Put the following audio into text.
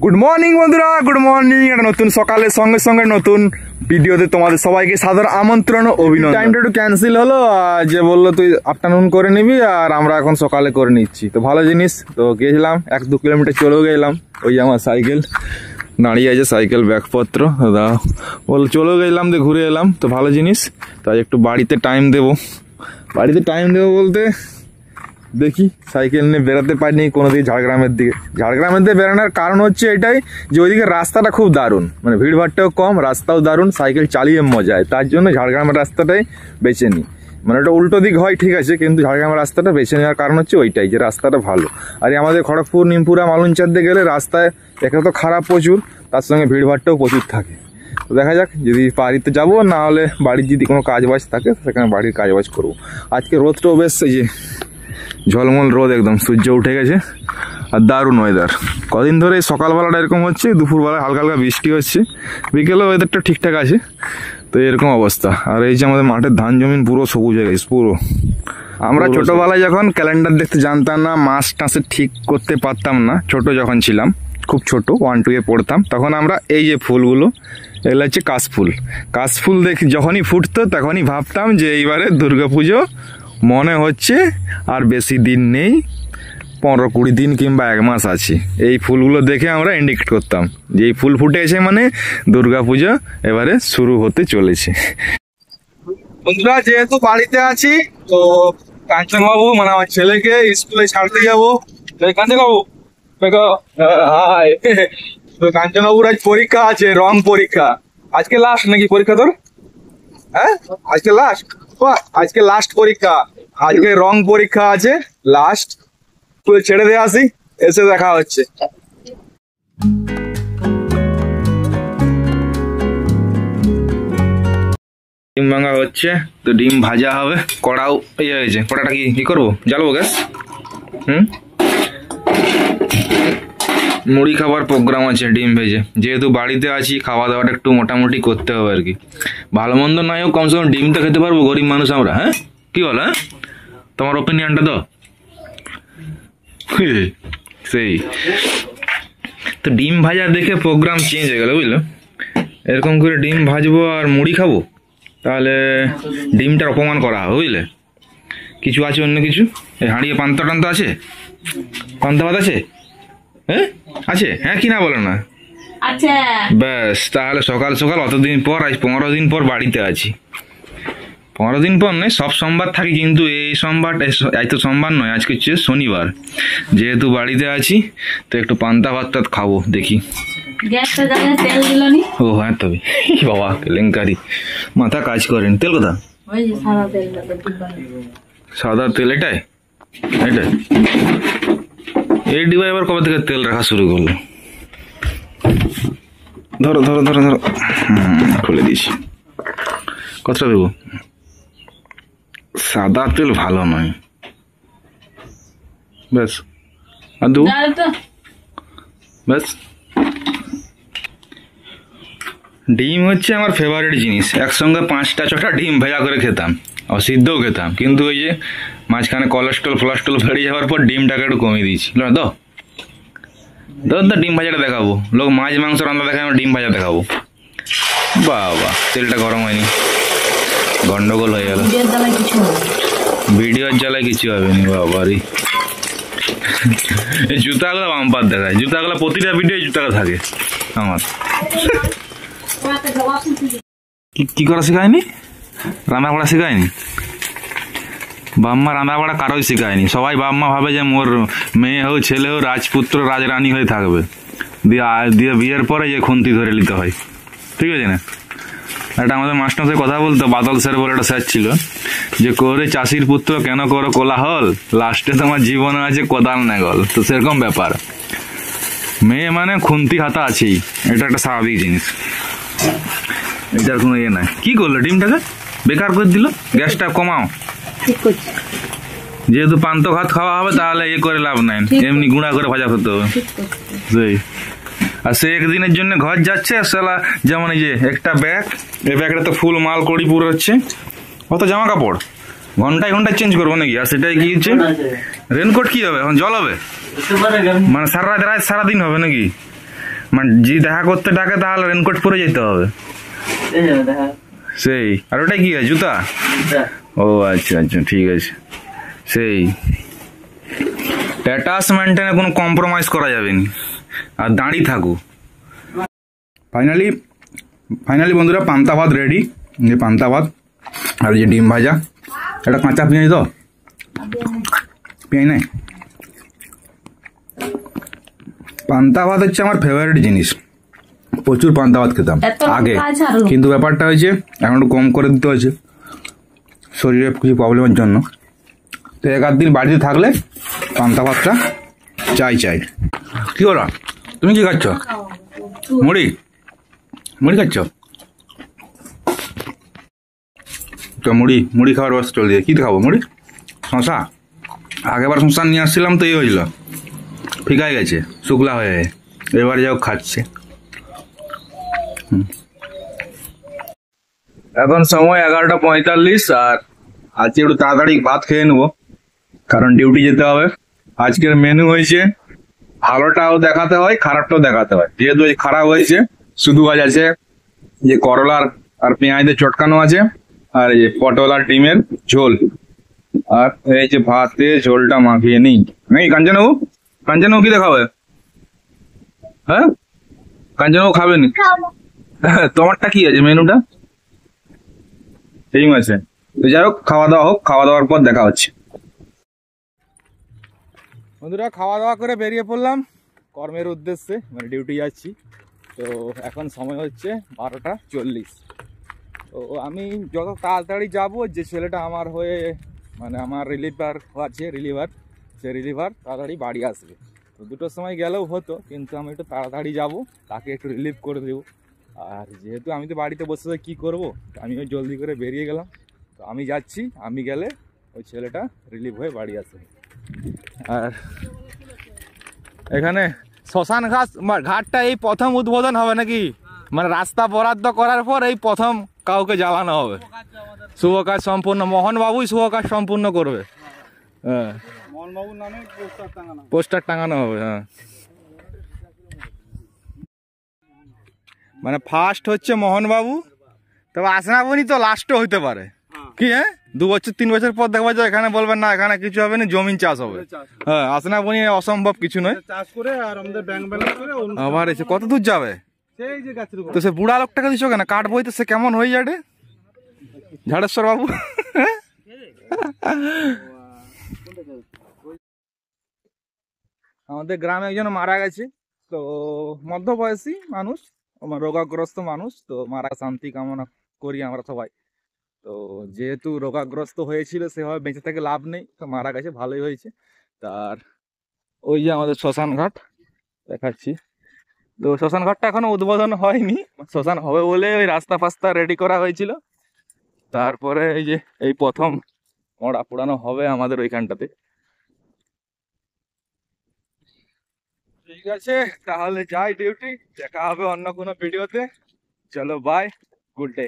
Good morning বন্ধুরা, good morning. একটা নতুন সকালের সঙ্গে সঙ্গে নতুন ভিডিওতে তোমাদের সবাইকে সাদর আমন্ত্রণ ও অভিনন্দন। টাইমটা একটু ক্যান্সেল হলো, যে বললো তুই আফটারনুন করে নিবি আর আমরা এখন সকালে করে নিচ্ছি, তো ভালো জিনিস। তো গেছিলাম 1-2 কিলোমিটার চলেও গেলাম, ওই আমার সাইকেল দাঁড়িয়ে আছে, সাইকেল ব্যাগপত্র বল চলেও গেলাম, দিয়ে ঘুরে এলাম, তো ভালো জিনিস। তাই একটু বাড়িতে টাইম দেবো বলতে দেখি সাইকেল নিয়ে বেরোতে পারিনি কোনো দিকে ঝাড়গ্রামের দিকে বেরোনোর কারণ হচ্ছে এটাই যে ওইদিকে রাস্তাটা খুব দারুণ, মানে ভিড়ভাড়টাও কম, রাস্তাও দারুণ, সাইকেল চালিয়ে মজায়। তার জন্য ঝাড়গ্রামের রাস্তাটাই বেছে নিই। মানে ওটা উল্টো দিক হয় ঠিক আছে, কিন্তু ঝাড়গ্রামের রাস্তাটা বেছে নেওয়ার কারণ হচ্ছে ওইটাই, যে রাস্তাটা ভালো। আর আমাদের খড়গপুর, নিমপুরা, মালুনচাঁদ দিয়ে গেলে রাস্তায় একে তো খারাপ প্রচুর, তার সঙ্গে ভিড়ভাড়টাও প্রচুর থাকে। তো দেখা যাক, যদি বাড়িতে যাবো, না হলে বাড়ির যদি কোনো কাজবাজ থাকে সেখানে বাড়ির কাজবাজ করবো। আজকে রোদটাও বেশ এই যে ঝলমল রোদ, একদম সূর্য উঠে গেছে আর দারুণ ওয়েদার। কদিন ধরে সকালবেলাটা এরকম হচ্ছে, দুপুরবেলা হালকা হালকা বৃষ্টি হচ্ছে, বিকেলে ওয়েদারটা ঠিকঠাক আছে। তো এরকম অবস্থা। আর এই যে আমাদের মাঠের ধান জমিন পুরো সবুজ হয়ে গেছে পুরো। আমরা ছোটোবেলায় যখন ক্যালেন্ডার দেখতে জানতাম না, মাস টাসে ঠিক করতে পারতাম না, ছোট যখন ছিলাম, খুব ছোট 1-2 পড়তাম, তখন আমরা এই যে ফুলগুলো, এগুলো হচ্ছে কাশফুল দেখি যখনই ফুটতো তখনই ভাবতাম যে এইবারে দুর্গাপুজো মনে হচ্ছে আর বেশি দিন নেই, 15-20 দিন কিংবা 1 মাস আছে। এই ফুলগুলো দেখে আমরা ইন্ডিকেট করতাম যে এই ফুল ফুটে এসে মানে দুর্গাপুজো এবারে শুরু হতে চলেছে। বন্ধুরা, যেহেতু বাড়িতে আছি, তো কাঞ্চনবাবু মানে আমার ছেলেকে স্কুলে ছাড়তে যাবো। কাঞ্চনবাবু তো কাঞ্চনবাবুর আজ পরীক্ষা আছে, রং পরীক্ষা। আজকে লাস্ট নাকি পরীক্ষা তোর? হ্যাঁ, আজকে লাস্ট পরীক্ষা, আজকে রং পরীক্ষা আছে লাস্ট। তুই ছেড়ে দিয়ে আসি, এসে দেখা হচ্ছে। ডিম ভাঙা হচ্ছে, তো ডিম ভাজা হবে। কড়াও ইয়ে হয়েছে, কড়াটা কি করবো, জ্বালবো গ্যাস। মুড়ি খাবার প্রোগ্রাম আছে, ডিম ভেজে। যেহেতু বাড়িতে আছি, খাওয়া দাওয়াটা একটু মোটামুটি করতে হবে আর কি। ভালো মন্দ নয় হোক, কমসে কম ডিমটা খেতে পারবো, গরিব মানুষ আমরা। হ্যাঁ, কি বল? হ্যাঁ, তোমার ওপিনিয়নটা তো সেই। তো ডিম ভাজা দেখে প্রোগ্রাম চেঞ্জ হয়ে গেল, বুঝলো? এরকম করে ডিম ভাজবো আর মুড়ি খাবো, তাহলে ডিমটার অপমান করা হবে, বুঝলে? কিছু আছে অন্য কিছু? এই হাঁড়িয়ে পান্তা টান্তা আছে, পান্তা ভাত আছে? হ্যাঁ আছে, হ্যাঁ কি না বলো না? ব্যাস, তাহলে সকাল সকাল অতদিন পর, আজ 15 দিন পর বাড়িতে আছি। 15 দিন পর নয়, সব সোমবার থাকি, কিন্তু এই তো সোমবার নয়, আজকে হচ্ছে শনিবার। যেহেতু বাড়িতে আছি, তো একটু পান্তা ভাত টাত খাবো, দেখি। ও হ্যাঁ, তবে বাবা কেলেঙ্কারি, মাথা কাজ করেন। তেল কোথা? সাদা তেল, এটাই এই ডিবাই আবার কবে থেকে তেল রাখা শুরু করলো? ধরো খুলে দিয়েছি। কতটা দেবো? সাদা তেল ভালো নয়, ব্যাস আর দেবো, ব্যাস। ডিম হচ্ছে আমার ফেভারিট জিনিস, একসঙ্গে 5টা-6টা ডিম ভেজা করে খেতাম, সিদ্ধও খেতাম, কিন্তু ওই যে মাঝখানে কোলেস্ট্রল বেড়ে যাওয়ার পর ডিমটাকে একটু কমিয়ে দিয়েছি। দাও ডিম ভাজাটা দেখাবো। লোক মাছ মাংস রান্না দেখায়, আমরা ডিম ভাজা দেখাবো। বাবা, তেলটা গরম হয়নি, গন্ডগোল হয়ে গেল। ভিডিওর জ্বালায় কিছু হবে না বাবারি। এই জুতাগুলো বাম্পার দেখায়, জুতাগুলো প্রতিটা ভিডিও জুতাটা থাকে আমার। কি করা শেখায়নি? রান্না করা শেখায়নি বাম্মা, রান্না বাড়া কারোই শেখায়নি। সবাই বাম্মা ভাবে যে মোর মেয়ে হোক ছেলে হোক রাজপুত্র রাজরানী হয়ে থাকবে, দিয়ে বিয়ের পরে যে খুন্তি ধরে নিতে হয়, ঠিক আছে না? একটা আমাদের মাস্টার কথা বলতো, বাদল স্যার বলে একটা স্যার ছিল, যে করে চাষির পুত্র কেন করো কোলাহল, লাস্টে তোমার জীবনে আছে কোদাল নাঙ্গল। তো সেরকম ব্যাপার, মেয়ে মানে খুন্তি হাতা আছেই, এটা একটা স্বাভাবিক জিনিস, এটার কোনো ইয়ে নাই। কি করলো, ডিমটাকে বেকার করে দিল। গ্যাসটা কমাও, যেহেতু পান্তা ভাত খাওয়া হবে, তাহলে ইয়ে করে লাভ নাই, এমনি গুঁড়া করে ভাজা করতে হবে। সেই, আর সে একদিনের জন্য ঘর যাচ্ছে, সালা যেমন এই যে একটা ব্যাগ, এই ব্যাগটা তো ফুল মাল করি পুরো হচ্ছে, অত জামা কাপড় ঘন্টায় চেঞ্জ করবো নাকি? আর সেটাই কি হচ্ছে, রেনকোট কি হবে এখন, জল হবে মানে সারাদিন হবে নাকি? মানে যদি দেখা করতে ডাকে তাহলে রেনকোট পরে যেতে হবে। সেই আর ওটা কি আছে, জুতা? ও আচ্ছা আচ্ছা, ঠিক আছে। সেই স্ট্যাটাস মেনটেনে কোনো কম্প্রোমাইজ করা যাবে না, আর দাঁড়িয়ে থাকো। ফাইনালি বন্ধুরা পান্তা ভাত রেডি। যে পান্তা ভাত আর যে ডিম ভাজা, একটা কাঁচা পেঁয়াজ তো, পেঁয়াজ নাই। পান্তা ভাত হচ্ছে আমার ফেভারিট জিনিস, প্রচুর পান্তা ভাত খেতাম আগে, কিন্তু ব্যাপারটা হয়েছে এখন একটু কম করে দিতে হয়েছে শরীরে কিছু প্রবলেমের জন্য। তো এক আধ দিন বাড়িতে থাকলে পান্তা ভাতটা চাই। কি হলো, তুমি কি খাচ্ছ? মুড়ি খাচ্ছ তো? মুড়ি খাওয়ার ব্যবস্থা চল দিয়ে। কি খাবো? মুড়ি, শশা? আগেবার শশা নিয়ে আসছিলাম তো এই হয়েছিল, ফিকাই গেছে, শুকলা হয়ে। এবার যাও খাচ্ছে। এখন সময় 11:45, আর আজকে একটু তাড়াতাড়ি ভাত খেয়ে নেবো, কারণ ডিউটি যেতে হবে। আজকের মেনু হয়েছে, ভালোটাও দেখাতে হয় খারাপটাও দেখাতে হয়। যেহেতু খারাপ হয়েছে, শুধু আজ আছে যে করলার আর পেঁয়াজের চটকানো আছে, আর এই যে পটল আর ডিমের ঝোল, আর এই যে ভাতে ঝোলটা মাখিয়ে নিই। নাকি কাঞ্চনবাবু কি দেখাবে? হ্যাঁ, কাঞ্চনবাবু খাবেন? তোমারটা কি আছে মেনুটা? ঠিক আছে, তো যাই হোক, খাওয়া দাওয়া হোক, খাওয়া দাওয়ার পর দেখা হচ্ছে। বন্ধুরা খাওয়া দাওয়া করে বেরিয়ে পড়লাম কর্মের উদ্দেশ্যে, মানে ডিউটি যাচ্ছি। তো এখন সময় হচ্ছে 12:40। তো আমি যত তাড়াতাড়ি যাব, যে ছেলেটা আমার হয়ে মানে আমার রিলিভার আছে, সে রিলিভার তাড়াতাড়ি বাড়ি আসবে। তো 2টোর সময় গেলেও হতো, কিন্তু আমি একটু তাড়াতাড়ি যাব, তাকে একটু রিলিভ করে দেবো। আর যেহেতু আমি তো বাড়িতে বসে কী করবো, আমিও জলদি করে বেরিয়ে গেলাম। তো আমি যাচ্ছি, আমি গেলে ওই ছেলেটা রিলিভ হয়ে বাড়ি আসবে। আর এখানে শ্মশান ঘাটটা এই প্রথম উদ্বোধন হবে নাকি? মানে রাস্তা বরাদ্দ করার পর এই প্রথম কাউকে জ্বালানো হবে। শুভ কাজ সম্পূর্ণ মোহনবাবুই শুভ কাজ সম্পূর্ণ করবে। হ্যাঁ, মোহনবাবুর নামে পোস্টার টাঙানো হবে। হ্যাঁ, মানে ফার্স্ট হচ্ছে মোহনবাবু, তবে আসনাবনি তো লাস্টও হইতে পারে। কি হ্যাঁ, 2 বছর 3 বছর পর দেখবা যে এখানে বলবেন না এখানে কিছু হবে না, জমিন চাষ হবে। হ্যাঁ, আসনাবনি অসম্ভব কিছু নয়। চাষ করে আর আমাদের ব্যাংক ব্যালেন্স করে আবার এসে কত দূর যাবে? তো সে বুড়া লোকটাকে দিচ্ছ কেন? কাঠ বইতে সে কেমন হয়ে যাবে ঝাড়েশ্বর বাবু? আমাদের গ্রামে একজন মারা গেছে, তো মধ্যবয়সী মানুষ, রোগাগ্রস্ত মানুষ। তো মারা শান্তি কামনা করি আমরা সবাই। তো যেহেতু রোগাগ্রস্ত হয়েছিল, সেভাবে বেঁচে থেকে লাভ নেই, তো মারা গেছে, ভালোই হয়েছে। তার ওই যে আমাদের শ্মশান ঘাট দেখাচ্ছি। তো শ্মশান ঘাটটা এখনো উদ্বোধন হয়নি, শ্মশান হবে বলে ওই রাস্তা ফাস্তা রেডি করা হয়েছিল। তারপরে এই যে এই প্রথম মড়া পোড়ানো হবে আমাদের ওইখানটাতে। ঠিক আছে, তাহলে যাই ডিউটি, দেখা হবে অন্য কোনো ভিডিওতে। চলো বাই, গুড ডে।